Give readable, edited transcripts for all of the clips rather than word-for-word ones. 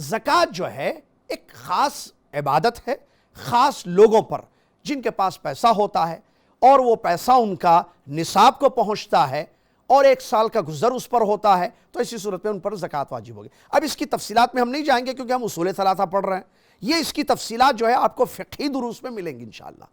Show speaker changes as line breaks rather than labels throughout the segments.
زکوٰۃ جو ہے ایک خاص عبادت ہے، خاص لوگوں پر جن کے پاس پیسہ ہوتا ہے اور وہ پیسہ ان کا نصاب کو پہنچتا ہے اور 1 سال کا گزر اس پر ہوتا ہے، تو ایسی صورت میں ان پر زکوٰۃ واجب ہوگی۔ اب اس کی تفصیلات میں ہم نہیں جائیں گے کیونکہ ہم اصول ثلاثہ پڑھ رہے ہیں، یہ اس کی تفصیلات جو ہے آپ کو فقہی دروس میں ملیں گی انشاءاللہ۔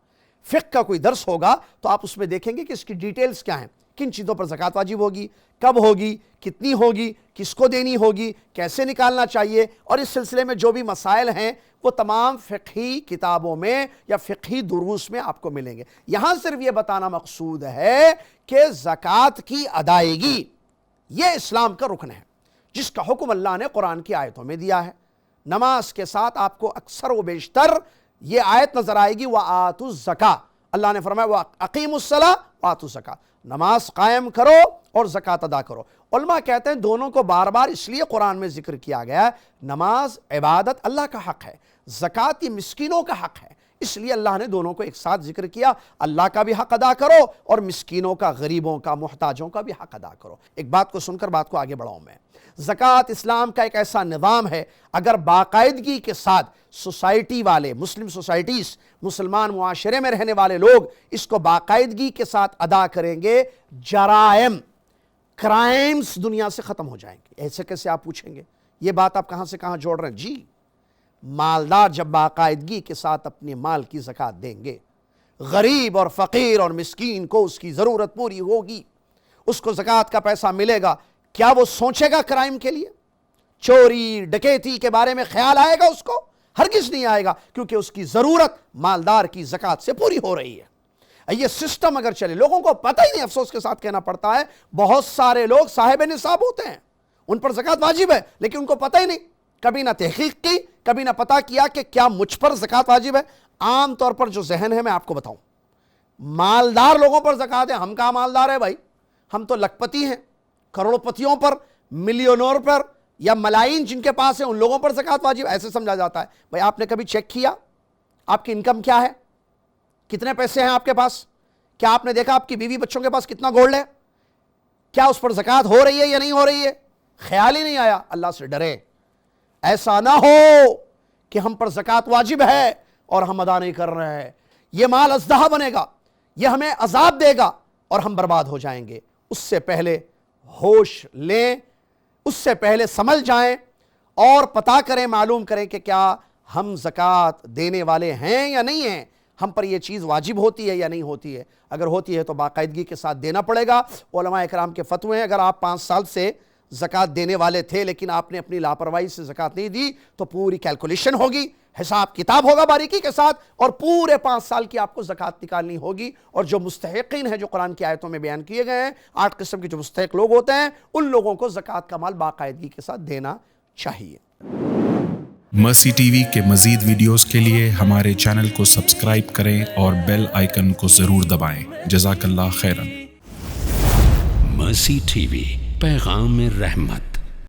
فقہ کا کوئی درس ہوگا تو آپ اس میں دیکھیں گے کہ اس کی ڈیٹیلز کیا ہیں، کن چیزوں پر زکوٰۃ واجب ہوگی، کب ہوگی، کتنی ہوگی، کس کو دینی ہوگی، کیسے نکالنا چاہیے، اور اس سلسلے میں جو بھی مسائل ہیں وہ تمام فقہی کتابوں میں یا فقہی دروس میں آپ کو ملیں گے۔ یہاں صرف یہ بتانا مقصود ہے کہ زکوٰۃ کی ادائیگی یہ اسلام کا رکن ہے جس کا حکم اللہ نے قرآن کی آیتوں میں دیا ہے۔ نماز کے ساتھ آپ کو اکثر و بیشتر یہ آیت نظر آئے گی وَآتُوا الزَّکَاۃَ، اللہ نے فرمایا وَأَقِیمُوا الصَّلَاۃَ وَآتُوا الزَّکَاۃَ، نماز قائم کرو اور زکوٰۃ ادا کرو۔ علماء کہتے ہیں دونوں کو بار بار اس لیے قرآن میں ذکر کیا گیا ہے، نماز عبادت اللہ کا حق ہے، زکوٰۃ یہ مسکینوں کا حق ہے، اس لیے اللہ نے دونوں کو ایک ساتھ ذکر کیا، اللہ کا بھی حق ادا کرو اور مسکینوں کا، غریبوں کا، محتاجوں کا بھی حق ادا کرو۔ ایک بات کو سن کر بات کو آگے بڑھاؤں میں، زکوٰۃ اسلام کا ایک ایسا نظام ہے اگر باقاعدگی کے ساتھ سوسائٹی والے، مسلم سوسائٹیز، مسلمان معاشرے میں رہنے والے لوگ اس کو باقاعدگی کے ساتھ ادا کریں گے، جرائم، کرائمز دنیا سے ختم ہو جائیں گے۔ ایسے کیسے آپ پوچھیں گے، یہ بات آپ کہاں سے کہاں جوڑ رہے ہیں؟ جی، مالدار جب باقاعدگی کے ساتھ اپنے مال کی زکوٰۃ دیں گے، غریب اور فقیر اور مسکین کو اس کی ضرورت پوری ہوگی، اس کو زکوٰۃ کا پیسہ ملے گا، کیا وہ سوچے گا کرائم کے لیے؟ چوری ڈکیتی کے بارے میں خیال آئے گا اس کو؟ ہرگز نہیں آئے گا، کیونکہ اس کی ضرورت مالدار کی زکوٰۃ سے پوری ہو رہی ہے۔ یہ سسٹم اگر چلے، لوگوں کو پتہ ہی نہیں، افسوس کے ساتھ کہنا پڑتا ہے، بہت سارے لوگ صاحب نصاب ہوتے ہیں، ان پر زکوٰۃ واجب ہے لیکن ان کو پتہ ہی نہیں، کبھی نہ تحقیق کی، کبھی نہ پتہ کیا کہ کیا مجھ پر زکوٰۃ واجب ہے۔ عام طور پر جو ذہن ہے میں آپ کو بتاؤں، مالدار لوگوں پر زکوٰۃ ہے، ہم کہاں مالدار ہے بھائی، ہم تو لکھپتی ہیں، کروڑ پتیوں پر، ملینور پر یا ملائی جن کے پاس ہیں ان لوگوں پر زکوٰۃ واجب، ایسے سمجھا جاتا ہے۔ بھائی آپ نے کبھی چیک کیا آپ کی انکم کیا ہے، کتنے پیسے ہیں آپ کے پاس؟ کیا آپ نے دیکھا آپ کی بیوی بچوں کے پاس کتنا گولڈ ہے؟ کیا اس پر زکوٰۃ ہو رہی ہے یا نہیں ہو رہی ہے؟ خیال ہی نہیں آیا۔ اللہ سے ڈرے، ایسا نہ ہو کہ ہم پر زکوٰۃ واجب ہے اور ہم ادا نہیں کر رہے ہیں، یہ مال ازدہا بنے گا، یہ ہمیں عذاب دے گا اور ہم برباد ہو جائیں گے۔ اس سے پہلے ہوش لیں، اس سے پہلے سمجھ جائیں اور پتہ کریں، معلوم کریں کہ کیا ہم زکوٰۃ دینے والے ہیں یا نہیں ہیں، ہم پر یہ چیز واجب ہوتی ہے یا نہیں ہوتی ہے۔ اگر ہوتی ہے تو باقاعدگی کے ساتھ دینا پڑے گا۔ علماء اکرام کے فتوے ہیں، اگر آپ 5 سال سے زکوٰۃ دینے والے تھے لیکن آپ نے اپنی لاپرواہی سے زکوٰۃ نہیں دی تو پوری کیلکولیشن ہوگی، حساب کتاب ہوگا باریکی کے ساتھ، اور پورے 5 سال کی آپ کو زکوٰۃ نکالنی ہوگی۔ اور جو مستحقین ہیں جو قرآن کی آیتوں میں بیان کیے گئے ہیں، 8 قسم کے جو مستحق لوگ ہوتے ہیں، ان لوگوں کو زکوٰۃ کا مال باقاعدگی کے ساتھ دینا چاہیے۔
مرسی ٹی وی کے مزید ویڈیوز کے لیے ہمارے چینل کو سبسکرائب کریں اور بیل آئیکن کو ضرور دبائیں۔ جزاک اللہ خیرن۔
مرسی ٹی وی، پیغام رحمت۔